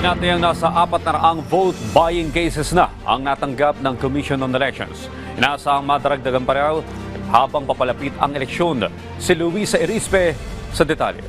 Tinatayang nasa 400 vote buying cases na ang natanggap ng Commission on Elections. Inaasahang madaragdagan pa raw habang papalapit ang eleksyon. Si Luisa Erispe sa detalye.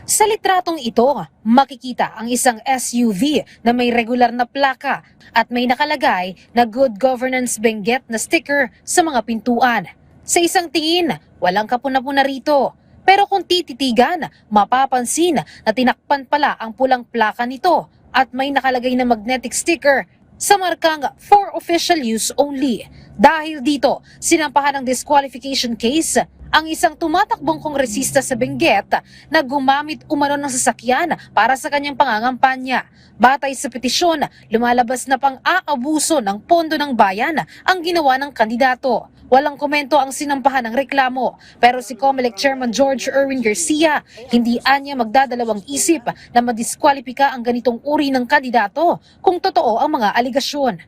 Sa litratong ito, makikita ang isang SUV na may regular na plaka at may nakalagay na Good Governance Benguet na sticker sa mga pintuan. Sa isang tingin, walang kapuna-puna rito. Pero kung tititigan, mapapansin na tinakpan pala ang pulang plaka nito at may nakalagay na magnetic sticker sa markang for official use only. Dahil dito, sinampahan ng disqualification case ang isang tumatakbong kongresista sa Benguet na gumamit umano ng sasakyan para sa kanyang pangangampanya. Batay sa petisyon, lumalabas na pang-aabuso ng pondo ng bayan ang ginawa ng kandidato. Walang komento ang sinampahan ng reklamo, pero si COMELEC Chairman George Erwin Garcia, hindi anya magdadalawang isip na madiskwalipika ang ganitong uri ng kandidato kung totoo ang mga aligasyon.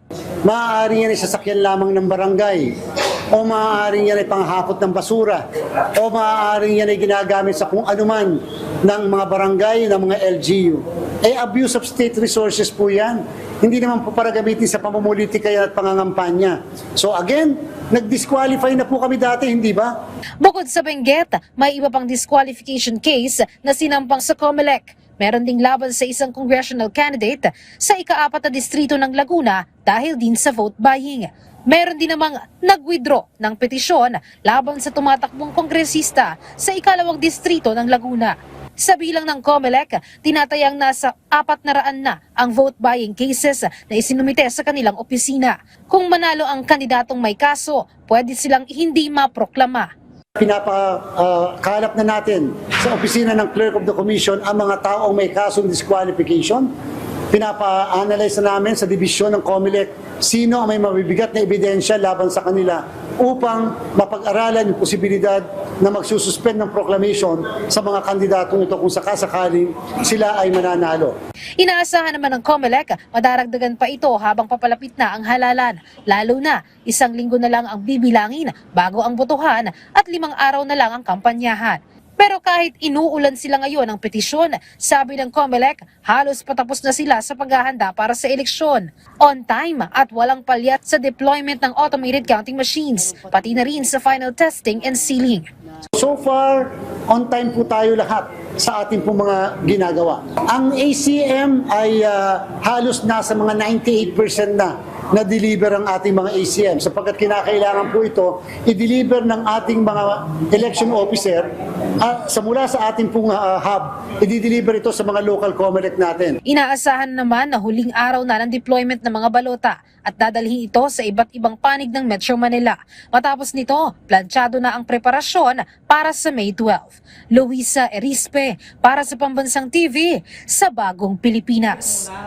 Maaari yan ay sasakyan lamang ng barangay, o maaari yan ay panghakot ng basura, o maaari yan ay ginagamit sa kung anuman ng mga barangay, ng mga LGU. Abuse of state resources po yan. Hindi naman po para gamitin sa pamumulitika at pangangampanya. So again, nag-disqualify na po kami dati, hindi ba? Bukod sa Benguet, may iba pang disqualification case na sinampang sa COMELEC. Meron ding laban sa isang congressional candidate sa ika-4 na distrito ng Laguna dahil din sa vote buying. Meron din namang nag-withdraw ng petisyon laban sa tumatakbong kongresista sa ika-2 distrito ng Laguna. Sa bilang ng COMELEC, tinatayang nasa 400 na ang vote buying cases na isinumite sa kanilang opisina. Kung manalo ang kandidatong may kaso, pwede silang hindi maproklama. Pinapakalap na natin sa opisina ng Clerk of the Commission ang mga taong may kasong disqualification. Pinapa-analyze na namin sa dibisyon ng COMELEC sino ang may mabibigat na ebidensya laban sa kanila upang mapag-aralan yung posibilidad na magsususpend ng proclamation sa mga kandidatong ito kung sakasakaling sila ay mananalo. Inaasahan naman ng COMELEC, madaragdagan pa ito habang papalapit na ang halalan. Lalo na, 1 linggo na lang ang bibilangin bago ang botohan at 5 araw na lang ang kampanyahan. Pero kahit inuulan sila ngayon ng petisyon, sabi ng COMELEC, halos patapos na sila sa paghahanda para sa eleksyon. On time at walang palyat sa deployment ng automated counting machines, pati na rin sa final testing and sealing. So far, on time po tayo lahat sa ating pong mga ginagawa. Ang ACM ay halos nasa mga 98% na deliver ang ating mga ACM sapagkat kinakailangan po ito i-deliver ng ating mga election officer mula sa ating pong hub, i-deliver ito sa mga local COMELEC natin. Inaasahan naman na huling araw na ng deployment ng mga balota at dadalhin ito sa iba't ibang panig ng Metro Manila. Matapos nito, planchado na ang preparasyon para sa May 12. Luisa Erispe para sa Pambansang TV sa Bagong Pilipinas.